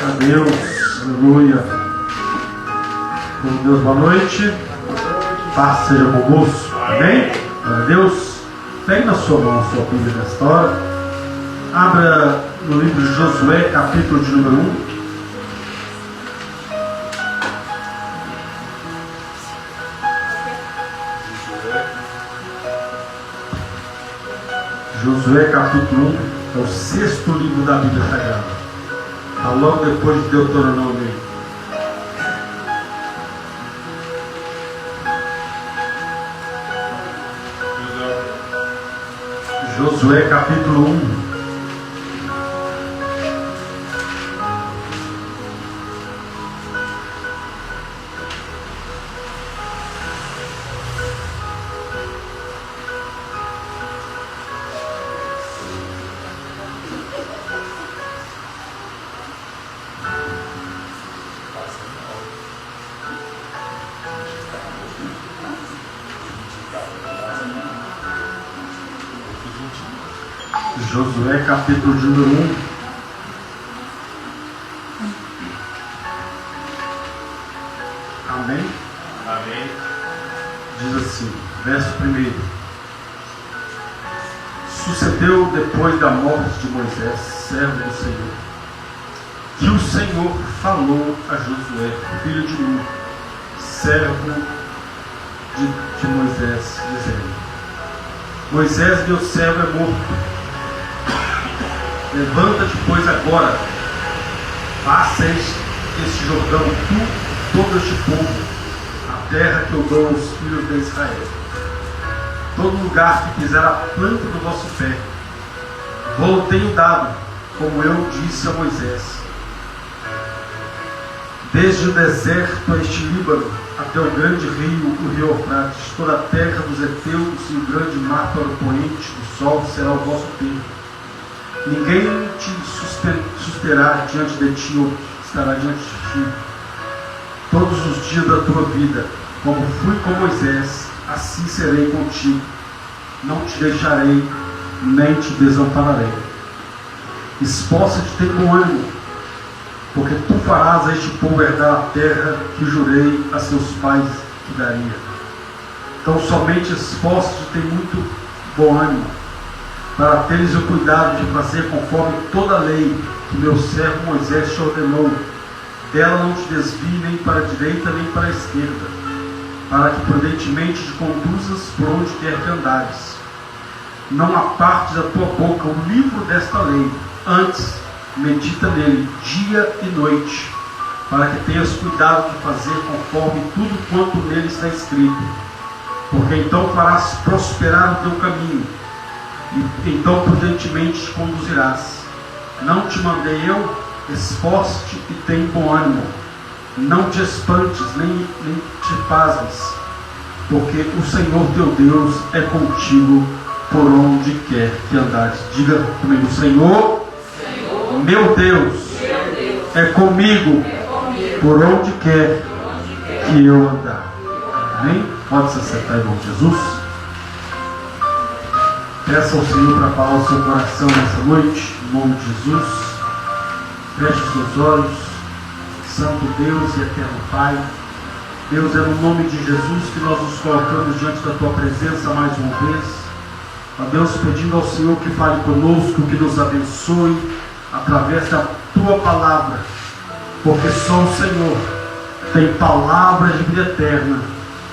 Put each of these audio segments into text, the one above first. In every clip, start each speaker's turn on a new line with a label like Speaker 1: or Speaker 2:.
Speaker 1: a Deus, aleluia. Deus, boa noite. Paz seja convosco, amém? Glória a Deus. Pegue na sua mão a sua Bíblia nesta hora. Abra no livro de Josué, capítulo de número 1. Josué capítulo 1 é o 6º livro da Bíblia Sagrada. Está logo depois de Deuteronômio. Josué capítulo 1. Josué capítulo de número 1. Amém?
Speaker 2: Amém.
Speaker 1: Diz assim, verso 1. Sucedeu depois da morte de Moisés, servo do Senhor, que o Senhor falou a Josué, filho de Nun, servo de Moisés, dizendo: Moisés, meu servo, é morto. Levanta-te, pois, agora, passa este Jordão, tu, todo este povo, a terra que eu dou aos filhos de Israel. Todo lugar que pisar a planta do vosso pé, vou tenho dado, como eu disse a Moisés. Desde o deserto a este Líbano, até o grande rio, o rio Eufrates, toda a terra dos heteus e o grande mar para o poente do sol será o vosso termo. Ninguém te susterá diante de ti, ou estará diante de ti, todos os dias da tua vida. Como fui com Moisés, assim serei contigo. Não te deixarei, nem te desampararei. Esforça-te, tem bom ânimo, porque tu farás a este povo herdar a terra que jurei a seus pais que daria. Então somente esforça-te, tem muito bom ânimo, para teres o cuidado de fazer conforme toda a lei que meu servo Moisés te ordenou. Dela não te desvie nem para a direita nem para a esquerda, para que prudentemente te conduzas por onde quer que andares. Não apartes da tua boca o livro desta lei, antes medita nele dia e noite, para que tenhas cuidado de fazer conforme tudo quanto nele está escrito, porque então farás prosperar o teu caminho, e então prudentemente te conduzirás. Não te mandei eu? Esforce-te e tem bom ânimo. Não te espantes, nem te pasmes, porque o Senhor teu Deus é contigo por onde quer que andares. Diga comigo: Senhor, meu Deus, é comigo por onde quer que eu andar. Amém? Pode se acertar em nome de Jesus. Peça ao Senhor para falar o seu coração nessa noite, em nome de Jesus. Feche os seus olhos. Santo Deus e eterno Pai, Deus, é no nome de Jesus que nós nos colocamos diante da Tua presença mais uma vez. Ó Deus, pedindo ao Senhor que fale conosco, que nos abençoe através da Tua palavra, porque só o Senhor tem palavra de vida eterna,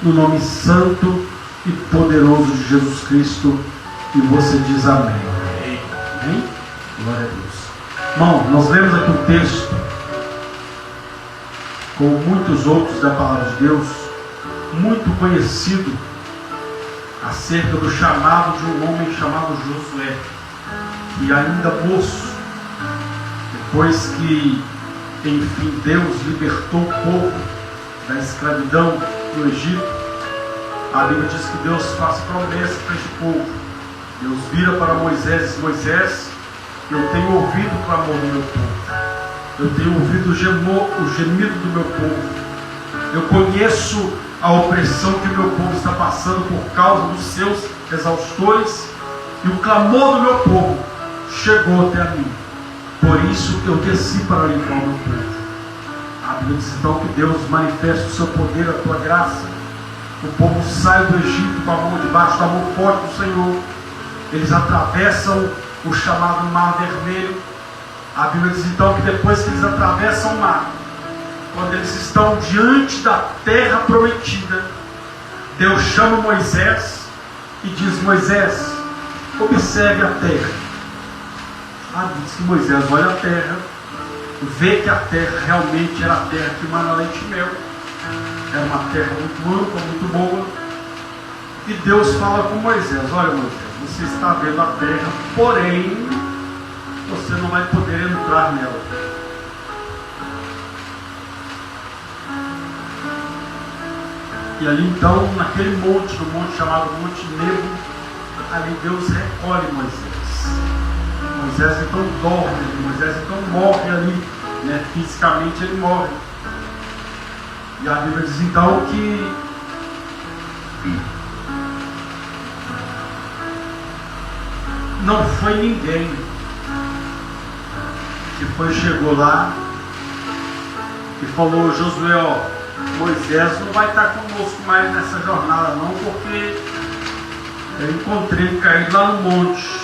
Speaker 1: no nome santo e poderoso de Jesus Cristo. E você diz amém. Amém? Glória a Deus. Irmão, nós lemos aqui um texto, como muitos outros da palavra de Deus, muito conhecido, acerca do chamado de um homem chamado Josué, que ainda moço, depois que, enfim, Deus libertou o povo da escravidão do Egito, a Bíblia diz que Deus faz promessa para este povo. Deus vira para Moisés e diz: Moisés, eu tenho ouvido o clamor do meu povo, eu tenho ouvido o gemido do meu povo, eu conheço a opressão que o meu povo está passando por causa dos seus exaustores, e o clamor do meu povo chegou até a mim. Por Por isso eu desci para limpar o meu povo. A Bíblia diz então que Deus manifesta o seu poder, a tua graça. O povo sai do Egito com a mão debaixo da mão forte do Senhor. Eles atravessam o chamado Mar Vermelho. A Bíblia diz então que depois que eles atravessam o mar, quando eles estão diante da terra prometida, Deus chama Moisés e diz: Moisés, observe a terra. Diz que Moisés olha a terra, vê que a terra realmente era a terra que mana leite e mel. Era uma terra muito ampla, muito boa. E Deus fala com Moisés: olha, Moisés, você está vendo a terra, porém você não vai poder entrar nela. E ali então, naquele monte, no monte chamado Monte Nebo, ali Deus recolhe Moisés. Moisés então dorme, Moisés então morre ali, né? Fisicamente ele morre. E a Bíblia diz então que não foi ninguém que chegou lá e falou: Josué, ó, Moisés não vai estar conosco mais nessa jornada não, porque eu encontrei ele caído lá no monte.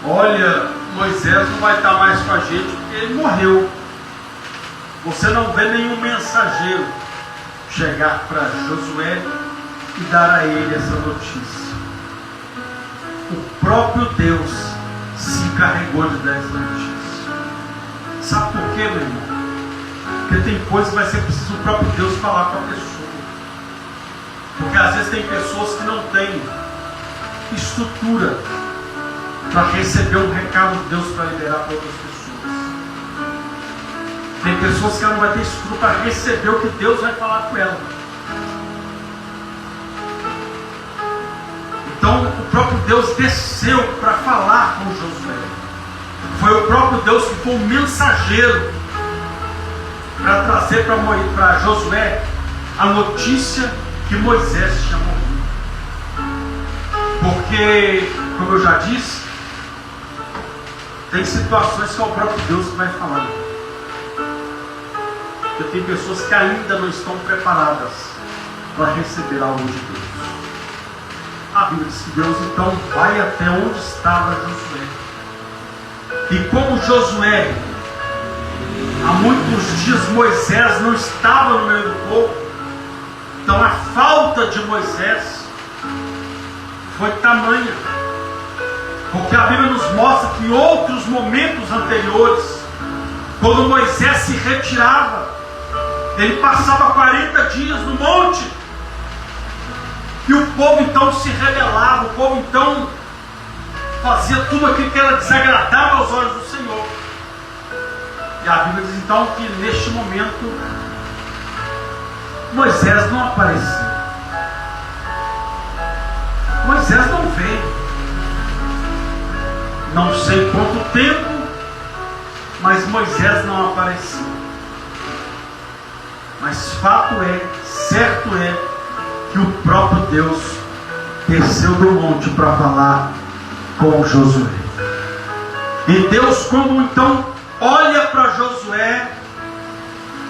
Speaker 1: Olha, Moisés não vai estar mais com a gente porque ele morreu. Você não vê nenhum mensageiro chegar para Josué e dar a ele essa notícia. O próprio Deus se encarregou de dar essa notícia. Sabe por quê, meu irmão? Porque tem coisa que vai ser preciso o próprio Deus falar com a pessoa. Porque às vezes tem pessoas que não têm estrutura para receber um recado de Deus para liberar para outras pessoas. Tem pessoas que ela não vai ter estrutura para receber o que Deus vai falar com ela. Então o próprio Deus desceu para falar com Josué. Foi o próprio Deus que foi o mensageiro para trazer para Josué a notícia que Moisés tinha morrido. Porque, como eu já disse, tem situações que é o próprio Deus que vai falar. Porque tem pessoas que ainda não estão preparadas para receber algo de Deus. A Bíblia diz que Deus então vai até onde estava Josué. E como Josué, há muitos dias Moisés não estava no meio do povo, então a falta de Moisés foi tamanha. Porque a Bíblia nos mostra que em outros momentos anteriores, quando Moisés se retirava, ele passava 40 dias no monte, e o povo então se rebelava, o povo então fazia tudo aquilo que era desagradável aos olhos do Senhor. E a Bíblia diz então que neste momento Moisés não apareceu. Moisés não veio. Não sei quanto tempo, mas Moisés não apareceu. Mas fato é, certo é, que o próprio Deus desceu do monte para falar com Josué. E Deus, quando então olha para Josué,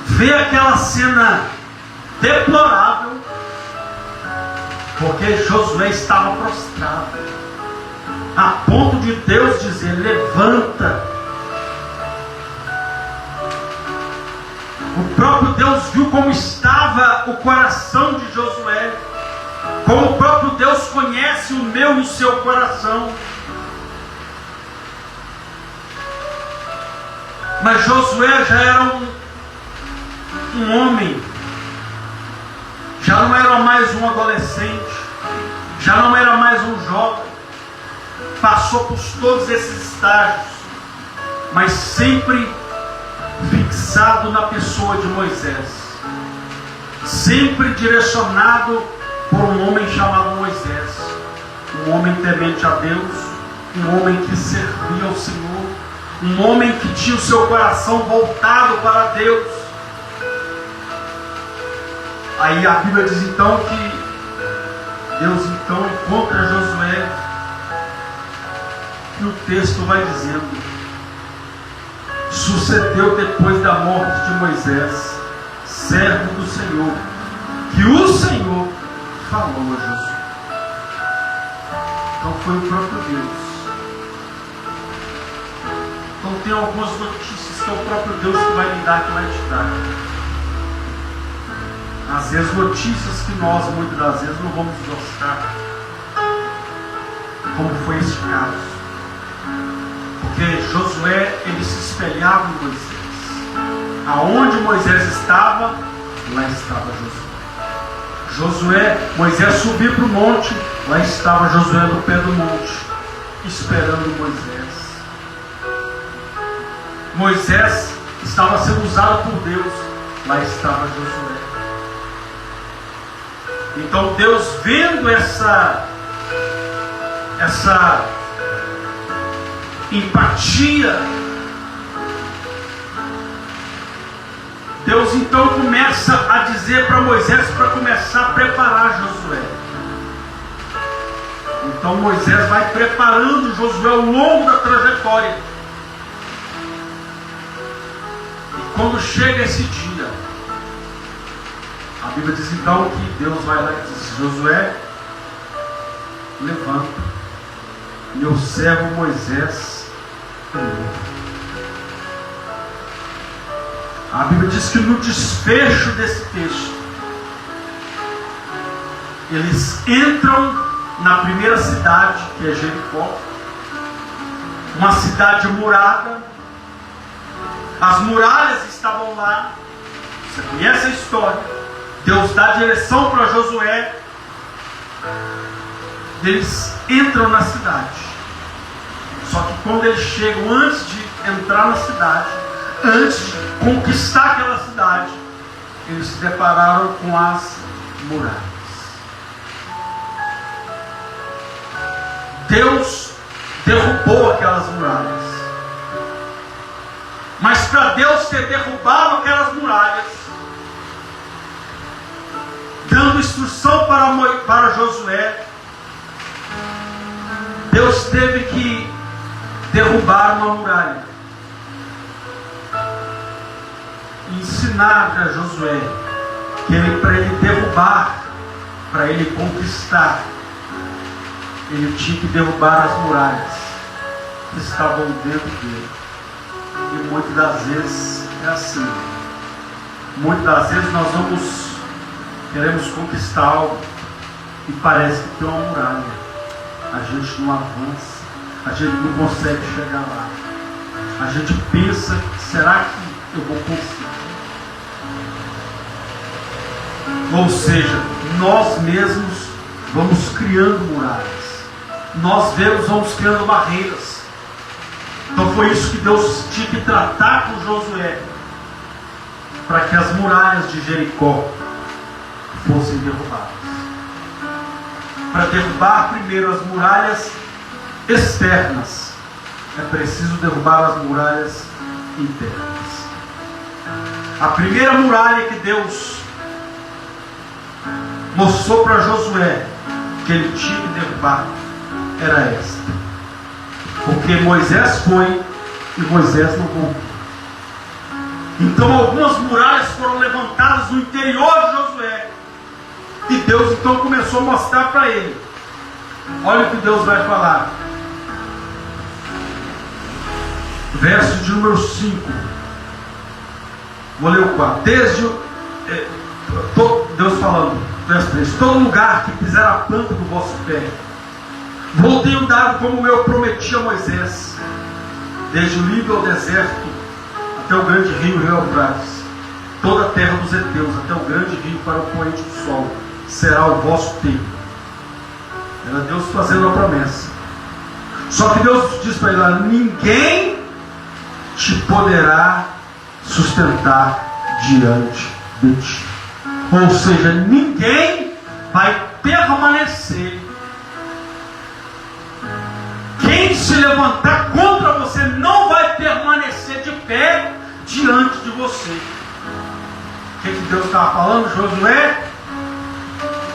Speaker 1: vê aquela cena deplorável, porque Josué estava prostrado, a ponto de Deus dizer: levanta. O próprio Deus viu como estava o coração de Josué, como o próprio Deus conhece o meu e o seu coração. Mas Josué já era um homem, já não era mais um adolescente, já não era mais um jovem, passou por todos esses estágios, mas sempre fixado na pessoa de Moisés, sempre direcionado por um homem chamado Moisés, um homem temente a Deus, um homem que servia ao Senhor, um homem que tinha o seu coração voltado para Deus. Aí a Bíblia diz então que Deus então encontra Josué, e o texto vai dizendo sucedeu depois da morte de Moisés, servo do Senhor, que o Senhor falou a Josué. Então foi o próprio Deus. Então tem algumas notícias que é o próprio Deus que vai lhe dar, que vai te dar. Às vezes notícias que nós muitas das vezes não vamos gostar, como foi esse caso. Porque Josué, ele se espelhava em Moisés. Aonde Moisés estava, lá estava Josué. Moisés subia para o monte, lá estava Josué no pé do monte, esperando Moisés. Moisés estava sendo usado por Deus, lá estava Josué. Então Deus, vendo essa empatia, Deus então começa a dizer para Moisés para começar a preparar Josué. Então Moisés vai preparando Josué ao longo da trajetória. E quando chega esse dia, a Bíblia diz então que Deus vai lá e diz: Josué, levanta, meu servo Moisés morreu. A Bíblia diz que no desfecho desse texto, eles entram na primeira cidade, que é Jericó, uma cidade murada. As muralhas estavam lá. Você conhece a história. Deus dá direção para Josué. Eles entram na cidade. Só que quando eles chegam, antes de entrar na cidade, antes de conquistar aquela cidade, eles se depararam com as muralhas. Deus derrubou aquelas muralhas. Mas para Deus ter derrubado aquelas muralhas, dando instrução para Josué, Deus teve que derrubar uma muralha e ensinar a Josué que para ele derrubar, para ele conquistar, ele tinha que derrubar as muralhas que estavam dentro dele. E muitas das vezes é assim. Muitas das vezes nós queremos conquistar algo e parece que tem uma muralha. A gente não avança, a gente não consegue chegar lá. A gente pensa: será que eu vou conseguir? Ou seja, nós mesmos vamos criando muralhas. Nós mesmos vamos criando barreiras. Então foi isso que Deus tinha que tratar com Josué, para que as muralhas de Jericó fossem derrubadas. Para derrubar primeiro as muralhas externas, é preciso derrubar as muralhas internas. A primeira muralha que Deus mostrou para Josué que ele tinha que derrubar era esta. Porque Moisés foi e Moisés não voltou. Então algumas muralhas foram levantadas no interior de Josué. E Deus então começou a mostrar para ele. Olha o que Deus vai falar. Verso de número 5. Vou ler o 4. Deus falando, verso 3. Todo lugar que pisar a planta do vosso pé, vou tenho dado como eu prometi a Moisés, desde o Líbano ao deserto, até o grande rio Eufrates, toda a terra dos heteus, até o grande rio para o poente do sol, será o vosso templo. Era Deus fazendo a promessa. Só que Deus diz para ele: ninguém te poderá sustentar diante de ti. Ou seja, ninguém vai permanecer. Quem se levantar contra você não vai permanecer de pé diante de você. O que Deus estava falando, Josué?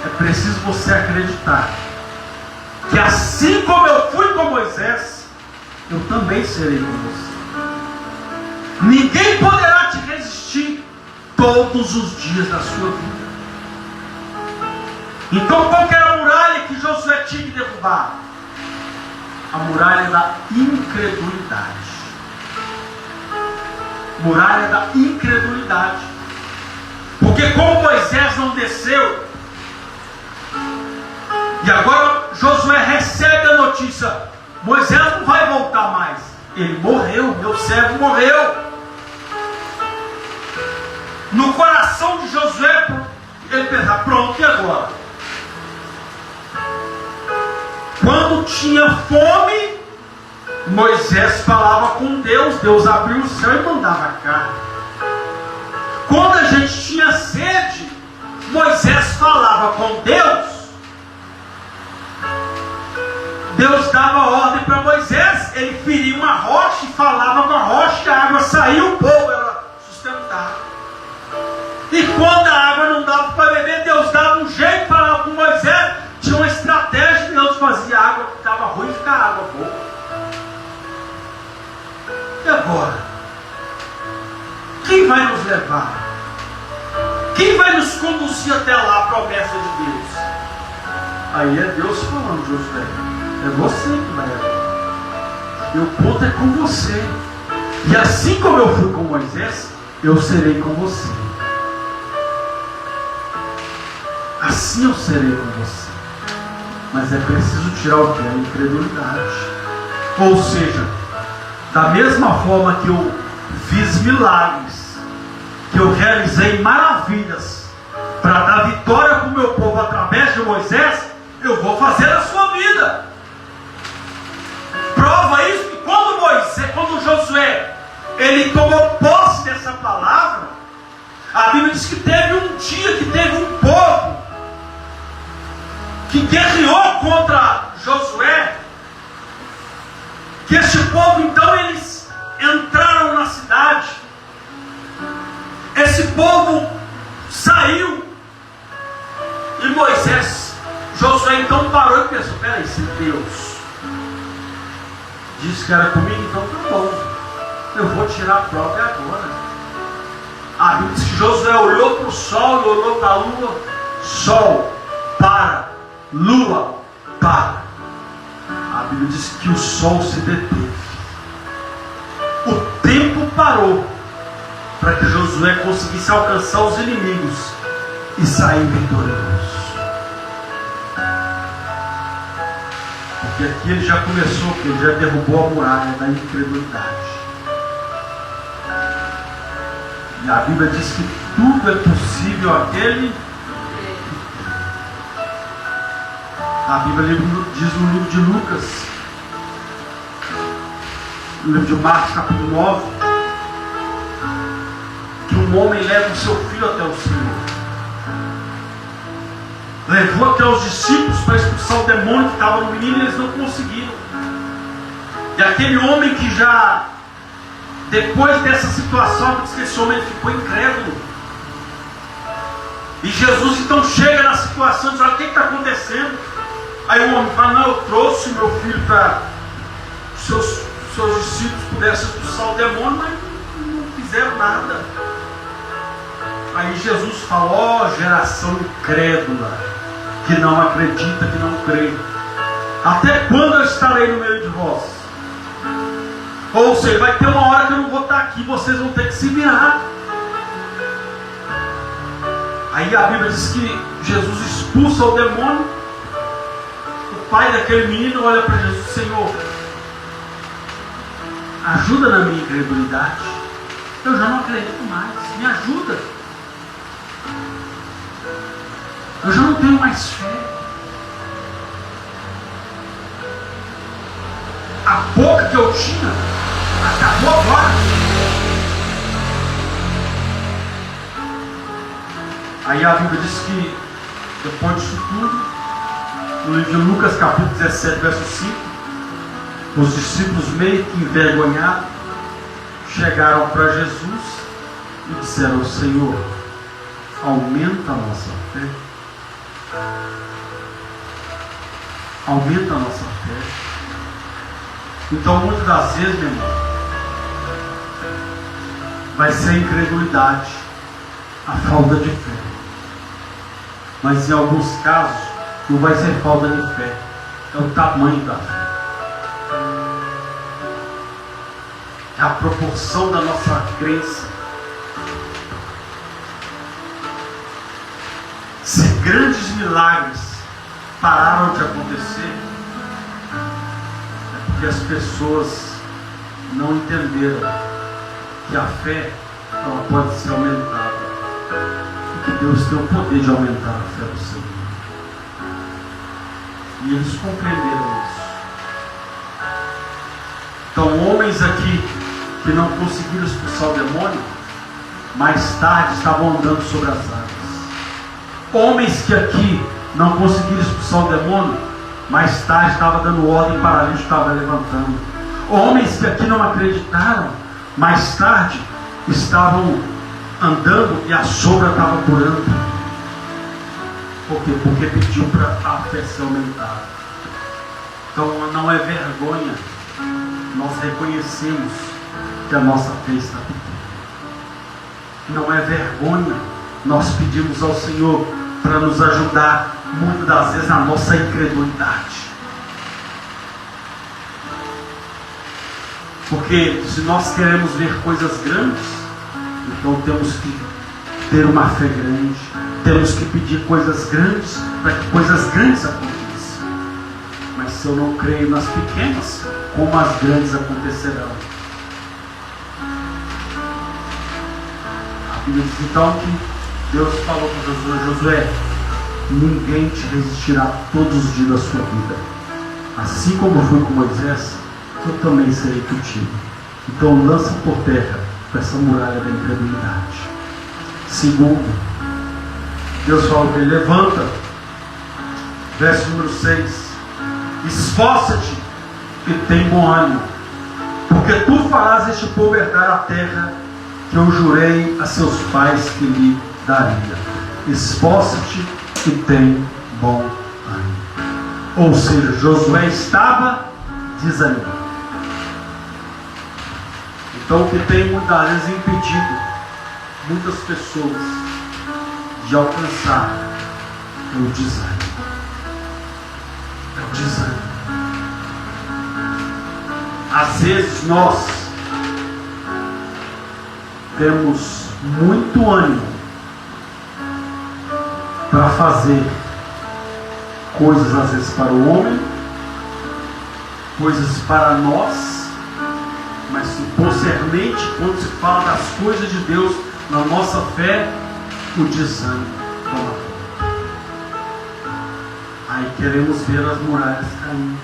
Speaker 1: É preciso você acreditar que assim como eu fui com Moisés, eu também serei com você. Ninguém poderá te resistir todos os dias da sua vida. Então qual que era a muralha que Josué tinha que derrubar? A muralha da incredulidade. Muralha da incredulidade. Porque como Moisés não desceu, e agora Josué recebe a notícia: Moisés não vai voltar mais. Ele morreu, meu servo morreu. No coração de Josué, ele pensa: pronto, e agora? Quando tinha fome, Moisés falava com Deus, Deus abriu o céu e mandava carne. Quando a gente tinha sede, Moisés falava com Deus, Deus dava ordem para Moisés, ele feria uma rocha e falava com a rocha, e a água saiu, o povo era sustentado. E quando a água não dava para beber, Deus dava um jeito, falava com Moisés, tinha uma estratégia, Deus fazia a água que estava ruim ficar água boa. E agora? Quem vai nos levar? Quem vai nos conduzir até lá, a promessa de Deus? Aí é Deus falando: Josué, é você que vai levar. E o ponto é com você. E assim como eu fui com Moisés, eu serei com você. Assim eu serei com você. Mas é preciso tirar o que? A incredulidade. Ou seja, da mesma forma que eu fiz milagres, que eu realizei maravilhas para dar vitória para o meu povo através de Moisés, eu vou fazer na sua vida. Prova isso que quando Josué ele tomou posse dessa palavra, a Bíblia diz que teve um dia que teve um povo que guerreou contra Josué, que este povo então eles entraram na cidade, esse povo saiu, e Josué então parou e pensou: peraí, se Deus disse que era comigo, então tá bom, eu vou tirar a prova agora. A Bíblia diz que Josué olhou para o sol e olhou para a lua: sol, para, lua, para. A Bíblia diz que o sol se deteve, o tempo parou, para que Josué conseguisse alcançar os inimigos e sair vitorioso. Porque aqui ele já começou, que ele já derrubou a muralha da incredulidade. E a Bíblia diz que tudo é possível àquele. A Bíblia diz no livro de Lucas, no livro de Marcos capítulo 9, que um homem leva o seu filho até o Senhor. Levou até os discípulos para expulsar o demônio que estava no menino, e eles não conseguiram. E aquele homem que já, depois dessa situação, diz que esse homem ficou incrédulo. E Jesus então chega na situação e diz: olha, o que está acontecendo? Aí o homem fala: não, eu trouxe meu filho para que seus discípulos pudessem expulsar o demônio, mas não fizeram nada. Aí Jesus fala: ó, geração incrédula, que não acredita, que não crê, até quando eu estarei no meio de vós? Ou seja, vai ter uma hora que eu não vou estar aqui, vocês vão ter que se virar. Aí a Bíblia diz que Jesus expulsa o demônio. O pai daquele menino olha para Jesus: Senhor, ajuda na minha incredulidade, eu já não acredito mais, me ajuda, eu já não tenho mais fé. A boca que eu tinha acabou agora. Aí a Bíblia diz que depois disso tudo, no livro de Lucas capítulo 17 verso 5, os discípulos meio que envergonhados chegaram para Jesus e disseram: Senhor, aumenta a nossa fé. Aumenta a nossa fé. Então muitas das vezes, meu irmão, vai ser a incredulidade, a falta de fé. Mas em alguns casos, não vai ser falta de fé, é o tamanho da fé. É a proporção da nossa crença. Se grandes milagres pararam de acontecer, é porque as pessoas não entenderam que a fé ela pode ser aumentada e que Deus tem o poder de aumentar a fé do ser humano. E eles compreenderam isso. Então, homens aqui que não conseguiram expulsar o demônio, mais tarde estavam andando sobre as águas. Homens que aqui não conseguiram expulsar o demônio, mais tarde estavam dando ordem, o paralítico estava levantando. Homens que aqui não acreditaram, mais tarde estavam andando e a sombra estava curando. Por quê? Porque pediu para a fé ser aumentada. Então não é vergonha nós reconhecemos que a nossa fé está pequena. Não é vergonha nós pedimos ao Senhor para nos ajudar, muitas das vezes, na nossa incredulidade. Porque se nós queremos ver coisas grandes, então temos que ter uma fé grande, temos que pedir coisas grandes para que coisas grandes aconteçam. Mas se eu não creio nas pequenas, como as grandes acontecerão? A Bíblia diz então que Deus falou para Josué: Josué, ninguém te resistirá todos os dias da sua vida. Assim como eu fui com Moisés, eu também serei contigo. Então lança por terra essa muralha da incredulidade. Segundo, Deus fala para ele: levanta, verso número 6, esforça-te e tem bom ânimo, porque tu farás este povo herdar a terra que eu jurei a seus pais que lhe daria. Esforça-te e tem bom ânimo. Ou seja, Josué estava desanimado. Então, o que tem muitas vezes impedido muitas pessoas de alcançar é o desânimo. É o desânimo. Às vezes nós temos muito ânimo para fazer coisas, às vezes para o homem, coisas para nós, mas concernente, quando se fala das coisas de Deus, na nossa fé, o desânimo toma conta. Aí queremos ver as muralhas caindo,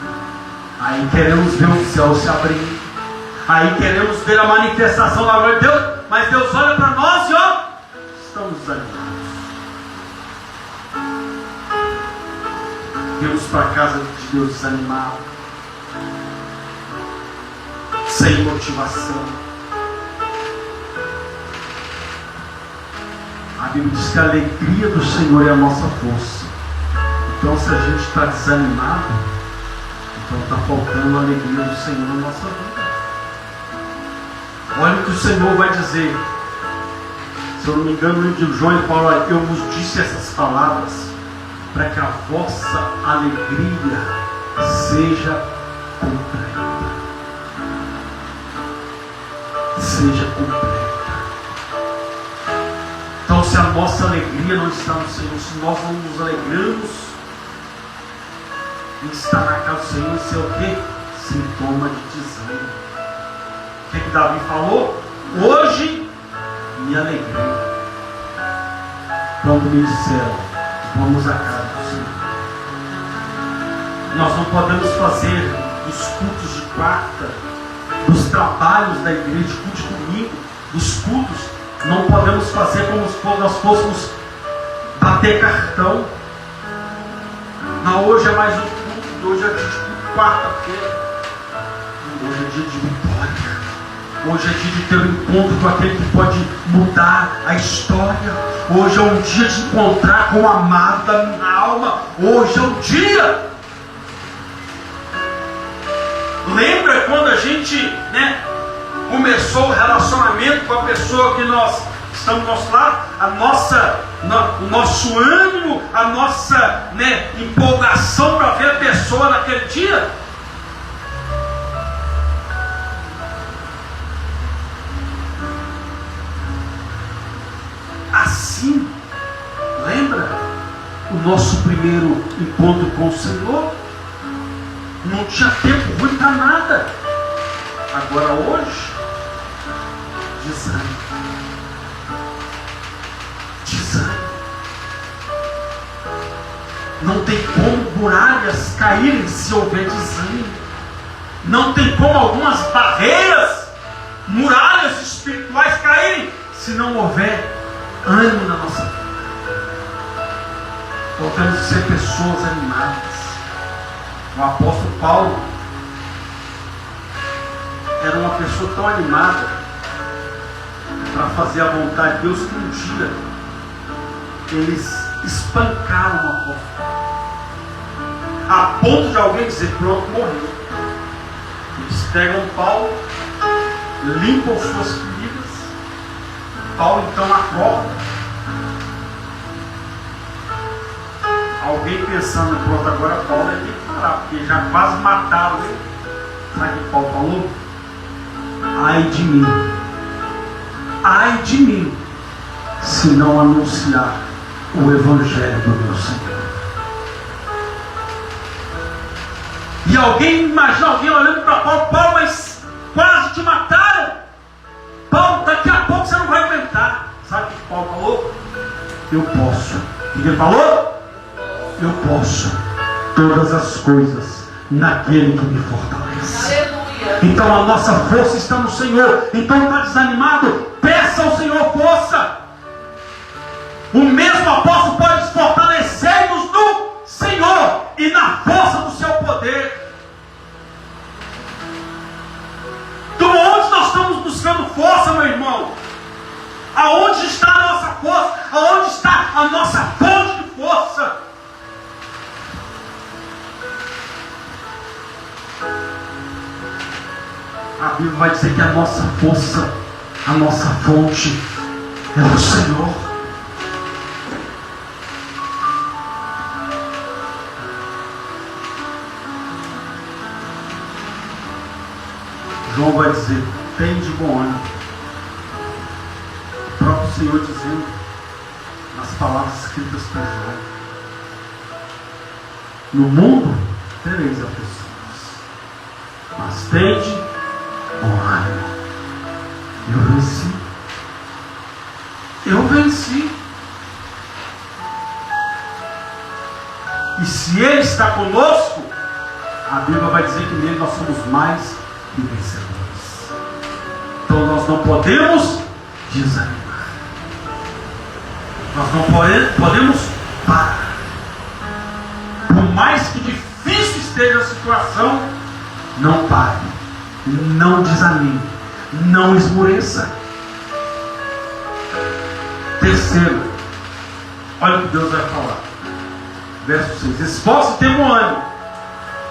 Speaker 1: aí queremos ver o céu se abrindo, aí queremos ver a manifestação da glória de Deus, mas Deus olha para nós e ó, estamos desanimados. Viemos para a casa de Deus desanimado, sem motivação. A Bíblia diz que a alegria do Senhor é a nossa força. Então, se a gente está desanimado, então está faltando a alegria do Senhor na nossa vida. Olha o que o Senhor vai dizer. Se eu não me engano, no livro de João, ele fala: eu vos disse essas palavras para que a vossa alegria seja completa. Seja completa. Então, se a nossa alegria não está no Senhor, se nós não nos alegramos em estar na casa do Senhor, isso é o quê? Sintoma de desânimo. O que Davi falou? Hoje me alegrei quando me disseram: vamos à casa do Senhor. Nós não podemos fazer os cultos de quarta, dos trabalhos da igreja, culto de domingo, dos cultos, não podemos fazer como se nós fôssemos bater cartão. Não, hoje é mais um culto, hoje é dia de culto, quarta-feira. Hoje é dia de vitória. Hoje é dia de ter um encontro com aquele que pode mudar a história. Hoje é um dia de encontrar com o amado da minha alma. Hoje é um dia. Lembra quando a gente, começou o relacionamento com a pessoa que nós estamos do nosso lado, o nosso ânimo, a nossa empolgação para ver a pessoa naquele dia. Assim, lembra o nosso primeiro encontro com o Senhor? Não tinha tempo ruim para nada. Agora hoje, desânimo. Não tem como muralhas caírem se houver desânimo. Não tem como algumas barreiras, muralhas espirituais caírem se não houver ânimo na nossa vida. Então temos que ser pessoas animadas. O apóstolo Paulo era uma pessoa tão animada para fazer a vontade de Deus que um dia eles espancaram o apóstolo, a ponto de alguém dizer: pronto, morreu. Eles pegam Paulo, limpam suas feridas. Paulo então acorda. Alguém pensando: pronto, agora Paulo tem que parar, porque já quase mataram ele. Sabe o que Paulo falou? Ai de mim, se não anunciar o Evangelho do meu Senhor. E alguém imagina alguém olhando para Paulo: Paulo, mas quase te mataram. Paulo, daqui a pouco você não vai aguentar. Sabe o que Paulo falou? Eu posso. O que ele falou? Eu posso todas as coisas naquele que me fortalece. Aleluia. Então a nossa força está no Senhor. Então está desanimado? Peça ao Senhor força. O mesmo apóstolo pode fortalecer-nos no Senhor e na força do seu poder. Então onde nós estamos buscando força, meu irmão? Aonde está a nossa força? Aonde está a nossa fonte de força? A Bíblia vai dizer que a nossa força, a nossa fonte é o Senhor. João vai dizer: tem de bom ânimo. O próprio Senhor dizendo nas palavras escritas por João: no mundo tereis aflições, mas tende bom ânimo. Eu venci. E se Ele está conosco, a Bíblia vai dizer que nele nós somos mais que vencedores. Então nós não podemos desanimar. Nós não podemos parar. Por mais que difícil esteja a situação, não pare, não desanime, não esmoreça. Terceiro, olha o que Deus vai falar. Verso 6: esforce e tenha bom ânimo,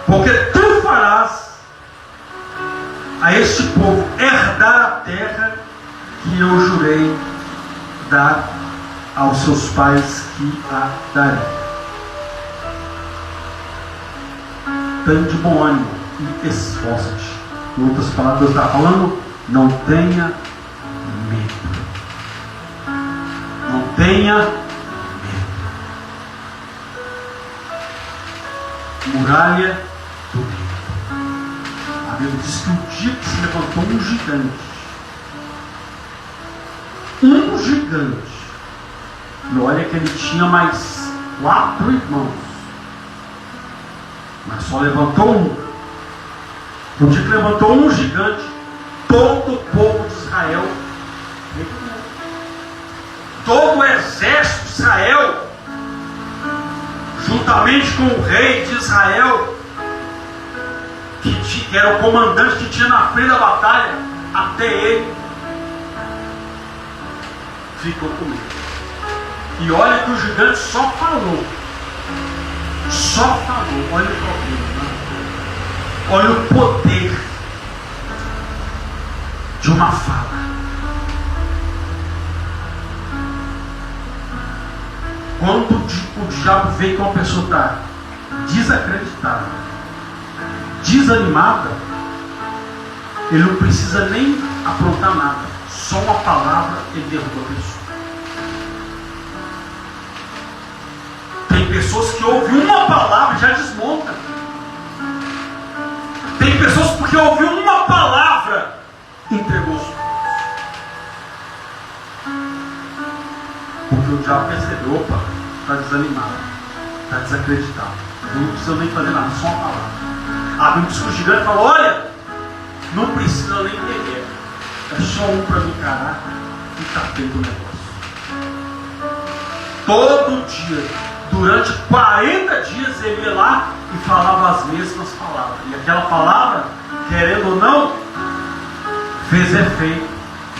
Speaker 1: porque tu farás a este povo herdar a terra que eu jurei dar aos seus pais que a darei. Tenha de bom ânimo e esforce-te. Em outras palavras, Deus está falando: não tenha medo. Não tenha medo. Muralha do medo. A Bíblia diz que o dia que se levantou um gigante, e olha que ele tinha mais 4 irmãos, mas só levantou um. No dia que levantou um gigante, todo o povo de Israel, todo o exército de Israel, juntamente com o rei de Israel, que era o comandante que tinha na frente da batalha, até ele ficou com medo. E olha que o gigante só falou. Olha o problema, olha o poder de uma fala. Quando o diabo vê que uma pessoa está desacreditada, desanimada, ele não precisa nem aprontar nada. Só uma palavra ele derruba a pessoa. Tem pessoas que ouvem uma palavra e já desmontam. Tem pessoas que ouvem uma palavra e entregou os sonhos. Porque o diabo percebeu, opa, está desanimado, está desacreditado. Não precisa nem fazer nada, só uma palavra. A Bíblia diz que o gigante fala, olha, não precisa nem ter guerra. É só um para me encarar e está feito o negócio. Todo dia, durante 40 dias, ele ia lá e falava as mesmas palavras. E aquela palavra, querendo ou não, fez efeito,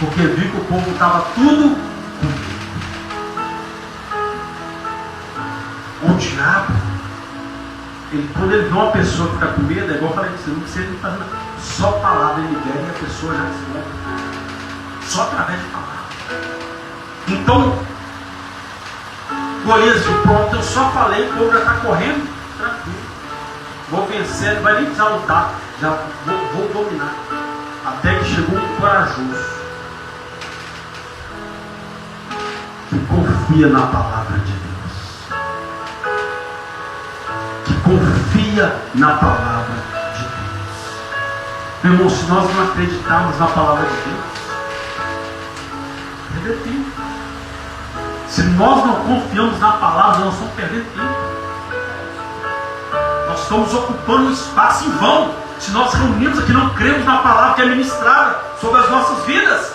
Speaker 1: porque viu que o povo estava tudo com medo. O diabo, quando ele vê uma pessoa que está com medo, é igual eu falei, você não precisa de fazer nada. Só palavra ele libera e a pessoa já desmonta. Só através de palavra. Então, Golias disse, pronto, eu só falei, o povo já está correndo, tranquilo. Vou vencer, não vai nem precisar lutar, já vou dominar. Até que chegou um corajoso, que confia na palavra de Deus. Que confia na palavra de Deus. Meu irmão, se nós não acreditarmos na palavra de Deus, perder tempo. Se nós não confiamos na palavra, nós vamos perder tempo. Nós estamos ocupando um espaço em vão. Se nós reunimos aqui, não cremos na palavra que é ministrada sobre as nossas vidas.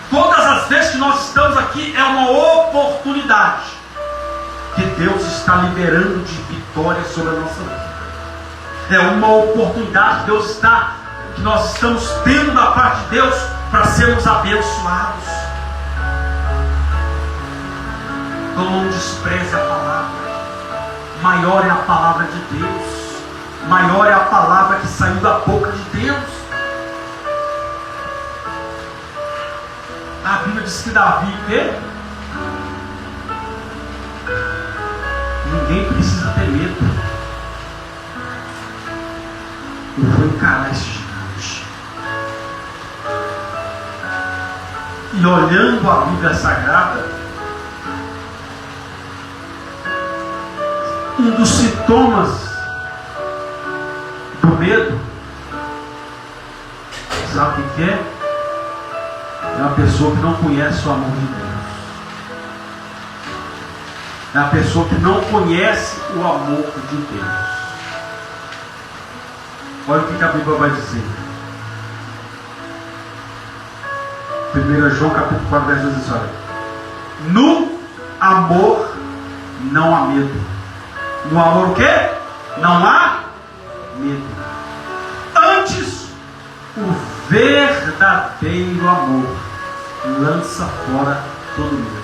Speaker 1: Todas as vezes que nós estamos aqui é uma oportunidade que Deus está liberando de vitória sobre a nossa vida. É uma oportunidade que que nós estamos tendo da parte de Deus para sermos abençoados. Então não despreze a palavra. Maior é a palavra de Deus. Maior é a palavra que saiu da boca de Deus. A Bíblia diz que Davi, o quê? Ninguém precisa ter medo. Eu vou encarar esse gigante. E olhando a Bíblia Sagrada, um dos sintomas do medo, sabe o que é? É a pessoa que não conhece o amor de Deus. É a pessoa que não conhece o amor de Deus. Olha o que a Bíblia vai dizer. 1 João capítulo 4, verso 2 diz, olha, no amor não há medo. No amor o quê? Não há medo. Antes, o verdadeiro amor lança fora todo medo.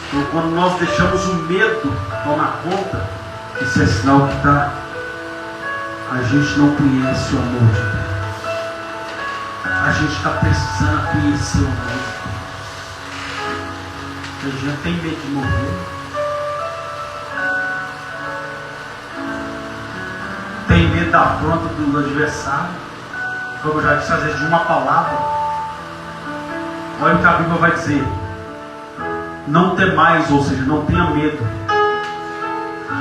Speaker 1: Então, quando nós deixamos o medo tomar conta, isso é sinal que a gente não conhece o amor de Deus. A gente está precisando conhecer o amor de Deus. A gente tem medo de morrer. Tem medo da afronta do adversário. Como eu já disse, às vezes de uma palavra. Olha o que a Bíblia vai dizer. Não temais, ou seja, não tenha medo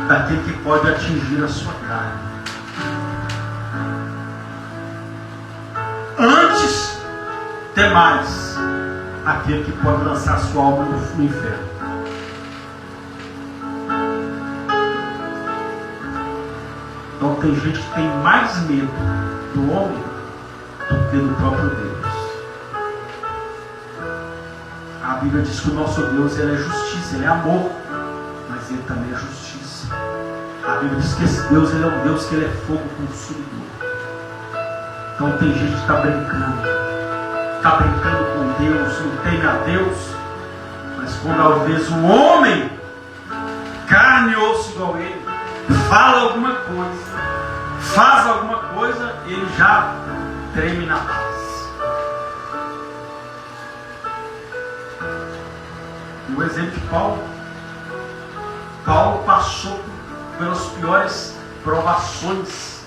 Speaker 1: daquele que pode atingir a sua carne. Antes, temais aquele que pode lançar a sua alma no inferno. Então tem gente que tem mais medo do homem do que do próprio Deus. A Bíblia diz que o nosso Deus, ele é justiça, ele é amor, mas ele também é justiça. A Bíblia diz que esse Deus, ele é um Deus que ele é fogo consumidor. Então tem gente que está brincando com Deus, não teme a Deus, mas quando às vezes um homem, carne e osso igual ele, fala alguma coisa, faz alguma coisa, ele já treme na base. O exemplo de Paulo. Paulo passou pelas piores provações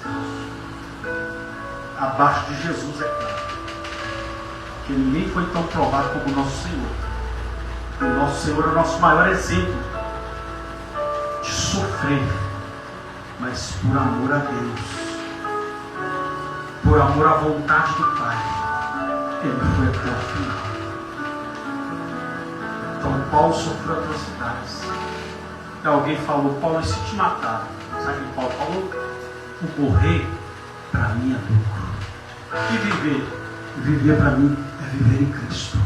Speaker 1: abaixo de Jesus, é claro. Porque ninguém foi tão provado como o nosso Senhor. O nosso Senhor é o nosso maior exemplo de sofrer, mas por amor a Deus, por amor à vontade do Pai, ele foi até o final. Então Paulo sofreu atrocidades. Alguém falou: Paulo, e se te matar? Sabe o que Paulo falou? O morrer para mim é lucro. E viver? Viver para mim é viver em Cristo.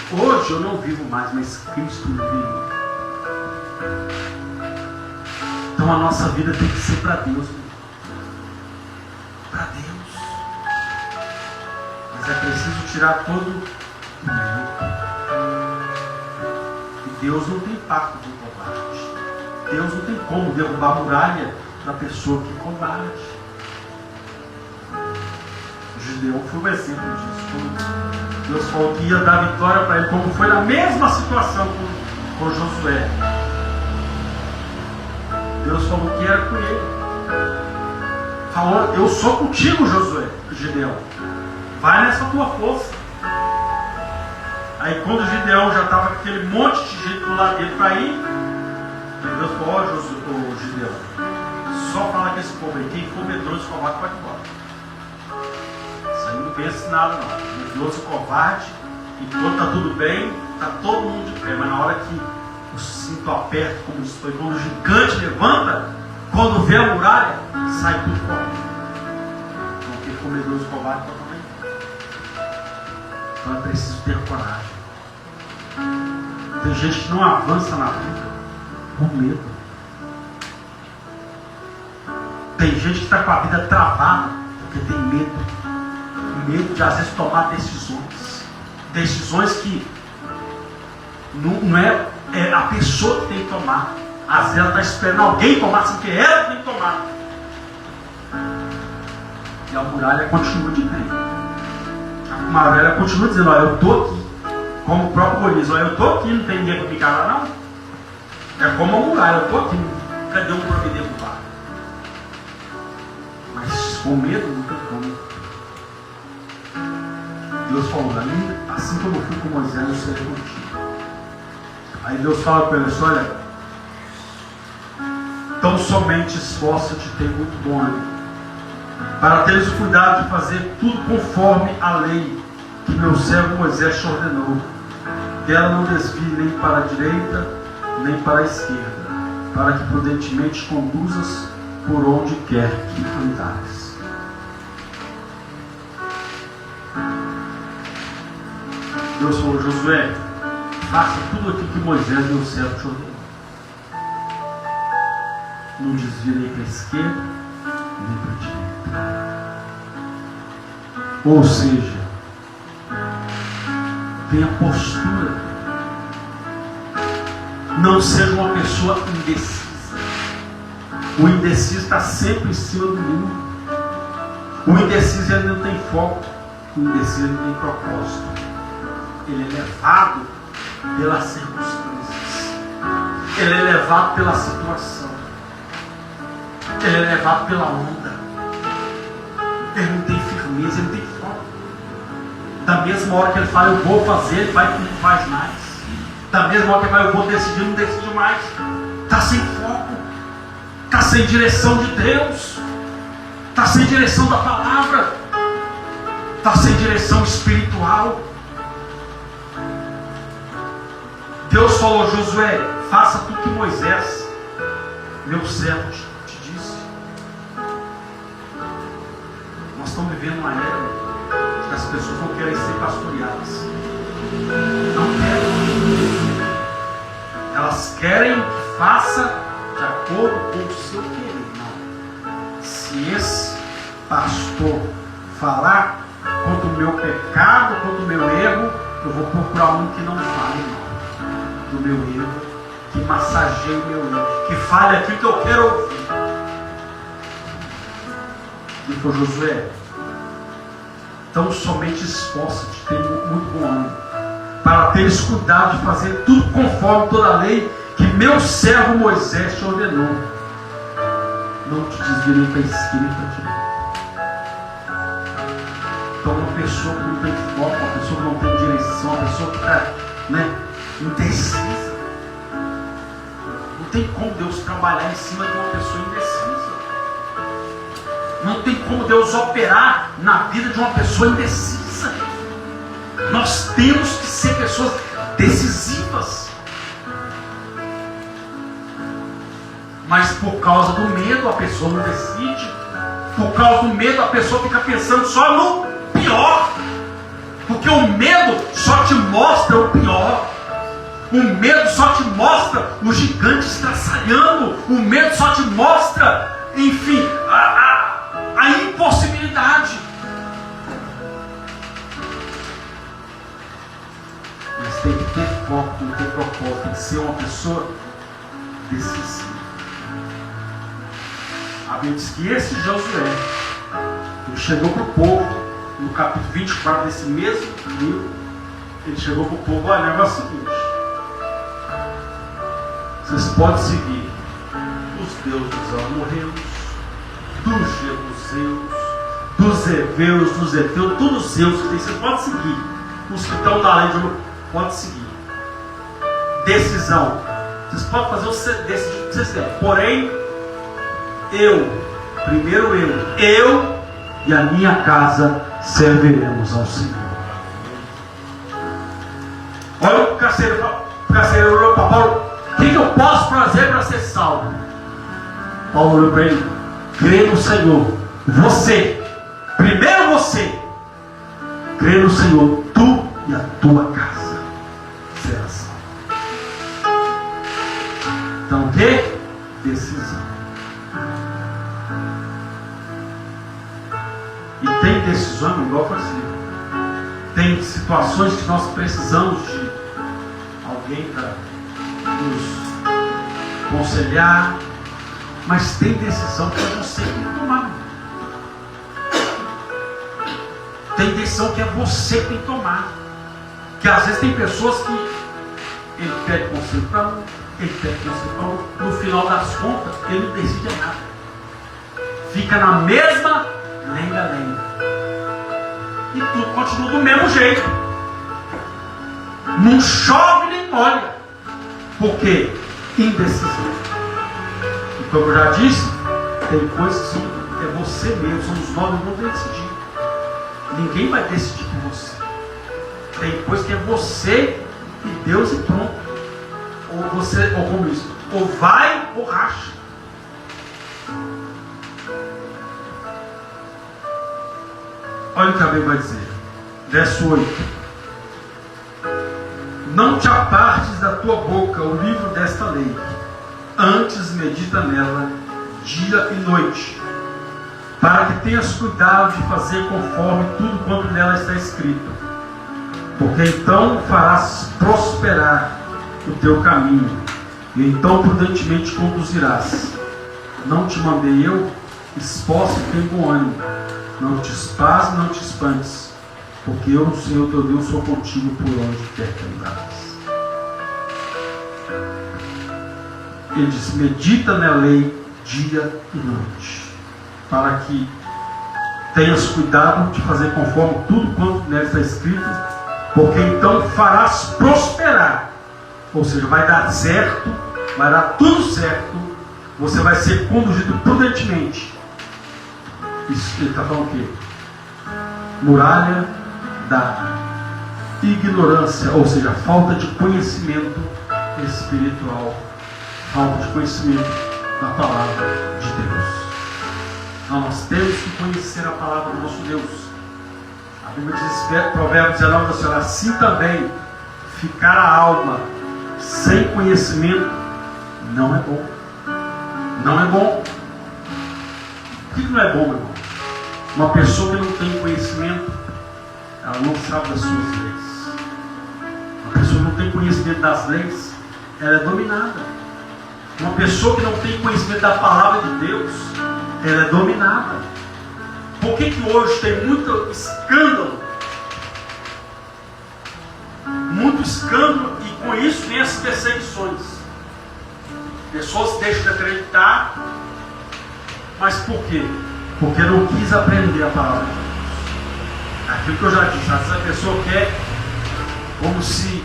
Speaker 1: Hoje eu não vivo mais, mas Cristo vive em mim. Então a nossa vida tem que ser para Deus. Para Deus. Mas é preciso tirar todo o medo. E Deus não tem pacto com o covarde. Deus não tem como derrubar a muralha da pessoa que é covarde. O Gideão foi um exemplo disso. Deus falou que ia dar vitória para ele, como foi na mesma situação com Josué. Deus falou que era com ele. Falou: eu sou contigo, Josué, Gideão. Vai nessa tua força. Aí quando Gideão já estava com aquele monte de gente do lado dele para ir, Deus falou: ó, Gideão, só fala com esse povo aí, quem for medroso e covarde pode ir embora. Isso aí não pensa em nada não. Medroso e covarde, e quando está tudo bem, está todo mundo de pé, mas na hora que o cinto aperta, como estou, quando o gigante levanta, quando vê a muralha, sai tudo correndo. Então quem for medroso e covarde pode também. Então é preciso ter coragem. Tem gente que não avança na vida por medo. Tem gente que está com a vida travada porque tem medo. Medo de às vezes tomar decisões que não é a pessoa que tem que tomar. Às vezes ela está esperando alguém tomar, assim que ela tem que tomar. E a muralha continua de pé. A muralha continua dizendo: olha, eu estou aqui. Como o próprio Golias: olha, eu estou aqui, não tem ninguém para me calar não. É como a muralha: eu estou aqui, cadê um para me derrubar? Mas com medo não tem como. Deus falou: assim como eu fui com Moisés, eu serei contigo. Aí Deus fala para ele: olha, tão somente esforça-te, tem muito bom ânimo, para teres o cuidado de fazer tudo conforme a lei que meu servo Moisés te ordenou. Dela não desvie nem para a direita, nem para a esquerda, para que prudentemente conduzas por onde quer que andares. Deus falou: Josué, faça tudo aquilo que Moisés, meu servo, te ordenou. Não desvie nem para a esquerda, nem para a direita. Ou seja, tenha postura. Não seja uma pessoa indecisa. O indeciso está sempre em cima do muro. O indeciso, ele não tem foco. O indeciso, ele tem propósito. Ele é levado pelas circunstâncias. Ele é levado pela situação. Ele é levado pela onda. Ele não tem firmeza, ele não tem foco. Da mesma hora que ele fala: eu vou fazer, ele vai e não faz mais. Da mesma hora que ele fala: eu vou decidir, não decide mais. Está sem foco. Está sem direção de Deus. Está sem direção da palavra. Está sem direção espiritual. Deus falou: Josué, faça tudo que Moisés, meu servo, te disse. Nós estamos vivendo uma era que as pessoas não querem ser pastoreadas. Não querem. Elas querem que faça de acordo com o seu querer. Não. Se esse pastor falar contra o meu pecado, contra o meu erro, eu vou procurar um que não fale, não. Do meu erro que massageie o meu eu, que fale aquilo que eu quero ouvir. E por Josué, tão somente esforça-te, tem muito bom ânimo, para teres cuidado de fazer tudo conforme toda a lei que meu servo Moisés te ordenou. Não te desvie nem para a esquerda nem para a direita. Então, uma pessoa que não tem foco, uma pessoa que não tem direção, uma pessoa que está indecisa. Não tem como Deus trabalhar em cima de uma pessoa indecisa. Não tem como Deus operar na vida de uma pessoa indecisa. Nós temos que ser pessoas decisivas. Mas por causa do medo a pessoa não decide. Por causa do medo a pessoa fica pensando só no pior. Porque o medo só te mostra o pior. O medo só te mostra o gigante estraçalhando. O medo só te mostra, enfim, a impossibilidade. Mas tem que ter foco, tem que ter propósito, tem que ser uma pessoa decisiva. A Bíblia diz que esse Josué, ele chegou para o povo, no capítulo 24 desse mesmo livro, ele chegou para o povo: olha, o negócio é o seguinte, vocês podem seguir os deuses dos amorreus, dos jebuseus, dos heveus, dos eteus, todos os seus que tem, vocês podem seguir. Os que estão na lei de podem seguir. Decisão, vocês podem fazer o decidir o que vocês querem. Porém, primeiro eu e a minha casa serviremos ao Senhor. Olha o carcereiro olhou para Paulo: o que eu posso fazer para ser salvo? Paulo olhou para ele: crê no Senhor. Primeiro você, crê no Senhor, tu e a tua casa será salvo. Então o que? Decisão. E tem decisões, igual eu falei, tem situações que nós precisamos de alguém para nos aconselhar, mas tem decisão que é você que tem que tomar. Tem decisão que é você que tem que tomar. Que às vezes tem pessoas que ele pede conselho para um, ele pede conselho para outro, no final das contas ele não decide nada, fica na mesma lenga-lenga e tudo continua do mesmo jeito, não chove nem molha. Por quê? Indecisão. E como eu já disse, tem coisas que é você mesmo, somos nós que vamos decidir. Ninguém vai decidir por você. Tem coisa que é você e Deus e pronto. Ou você, ou como isso, ou vai ou racha. Olha o que a Bíblia vai dizer. Verso 8. Não te apartes da tua boca o livro desta lei, antes medita nela dia e noite, para que tenhas cuidado de fazer conforme tudo quanto nela está escrito, porque então farás prosperar o teu caminho, e então prudentemente conduzirás. Não te mandei eu? Esforça e tem bom ânimo, não te espasmes, não te espantes, porque eu, o Senhor teu Deus, sou contigo por onde quer que andares. Ele diz: medita na lei dia e noite, para que tenhas cuidado de fazer conforme tudo quanto nela está escrito, porque então farás prosperar. Ou seja, vai dar certo, vai dar tudo certo, você vai ser conduzido prudentemente. Isso, ele está falando o quê? Muralha da ignorância, ou seja, falta de conhecimento espiritual, falta de conhecimento da palavra de Deus. Então, nós temos que conhecer a palavra do nosso Deus. A Bíblia diz, Provérbios 19, assim também ficar a alma sem conhecimento não é bom. Não é bom. O que não é bom, meu irmão? Uma pessoa que não tem conhecimento, ela não sabe das suas leis. Uma pessoa que não tem conhecimento das leis, ela é dominada. Uma pessoa que não tem conhecimento da palavra de Deus, ela é dominada. Por que hoje tem muito escândalo? Muito escândalo, e com isso vem as perseguições. Pessoas deixam de acreditar, mas por quê? Porque não quis aprender a palavra de Deus. Aquilo que eu já disse, às vezes a pessoa quer como se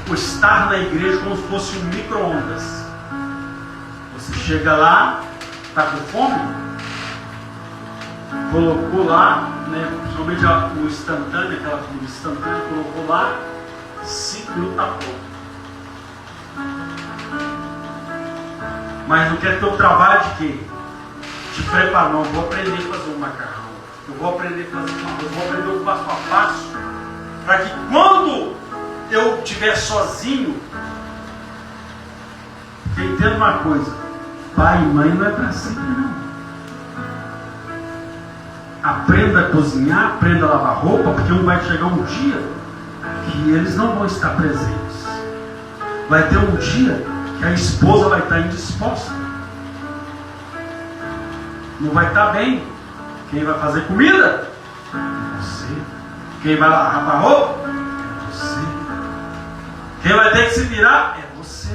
Speaker 1: o estar na igreja como se fosse um micro-ondas. Você chega lá, está com fome, colocou lá, né, principalmente o instantâneo, aquela comida instantânea, colocou lá, 5 minutos está pronto. Mas não quer ter o trabalho de quê? De preparar. Não, eu vou aprender a fazer um macarrão, eu vou aprender a fazer uma coisa, eu vou aprender o passo a passo, para que quando eu estiver sozinho, entenda uma coisa: pai e mãe não é para sempre, não. Aprenda a cozinhar, aprenda a lavar roupa, porque vai chegar um dia que eles não vão estar presentes. Vai ter um dia que a esposa vai estar indisposta, não vai estar bem. Quem vai fazer comida? É você. Quem vai lavar roupa? É você. Quem vai ter que se virar? É você.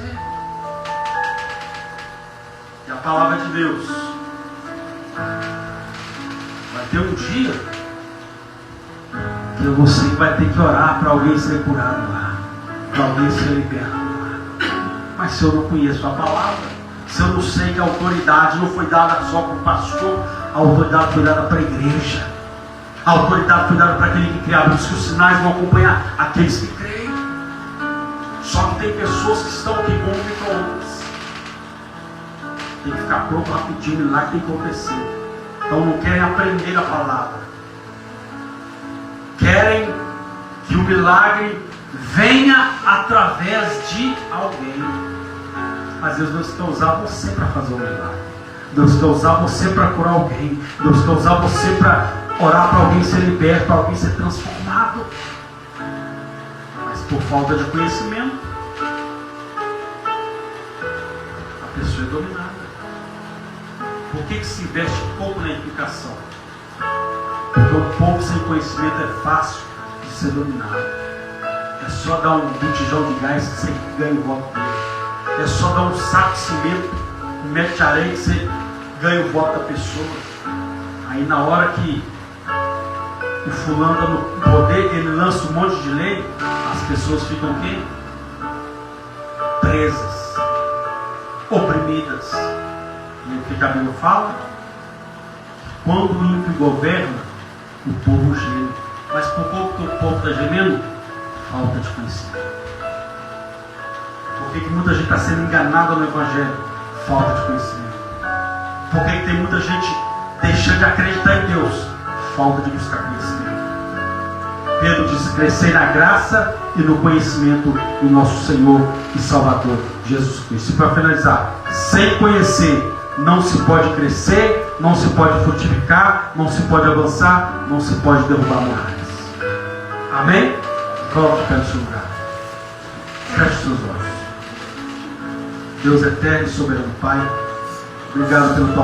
Speaker 1: E a palavra de Deus, vai ter um dia que você vai ter que orar para alguém ser curado lá, para alguém ser liberto lá. Mas se eu não conheço a palavra, se eu não sei que a autoridade não foi dada só para o pastor, a autoridade foi dada para a igreja, a autoridade foi dada para aquele que criava, os sinais vão acompanhar aqueles que creem. Só que tem pessoas que estão aqui como micro-ondas, tem que ficar pronto rapidinho, lá que tem que acontecer. Então não querem aprender a palavra, querem que o milagre venha através de alguém. Às vezes Deus quer usar você para fazer um milagre, Deus quer usar você para curar alguém, Deus quer usar você para orar para alguém ser liberto, para alguém ser transformado. Mas por falta de conhecimento, a pessoa é dominada. Por que se investe pouco na educação? Porque um povo sem conhecimento é fácil de ser dominado. É só dar um botijão de gás que você ganha o voto dele. É só dar um saco de cimento, um metro de areia que você ganha o voto da pessoa. Aí na hora que o fulano está no poder, ele lança um monte de lei, as pessoas ficam o quê? Presas, oprimidas. E o que a Bíblia fala? Quando o ímpio governa, o povo geme. Mas por que o povo está gemendo? Falta de conhecimento. Por que muita gente está sendo enganada no Evangelho? Falta de conhecimento. Por que tem muita gente deixando de acreditar em Deus? Falta de buscar conhecimento. Pedro diz: crescer na graça e no conhecimento do nosso Senhor e Salvador Jesus Cristo. E para finalizar, sem conhecer não se pode crescer, não se pode frutificar, não se pode avançar, não se pode derrubar muralhas. Amém? Coloque o pé no seu lugar. Feche seus olhos. Deus eterno e soberano Pai, obrigado pelo tua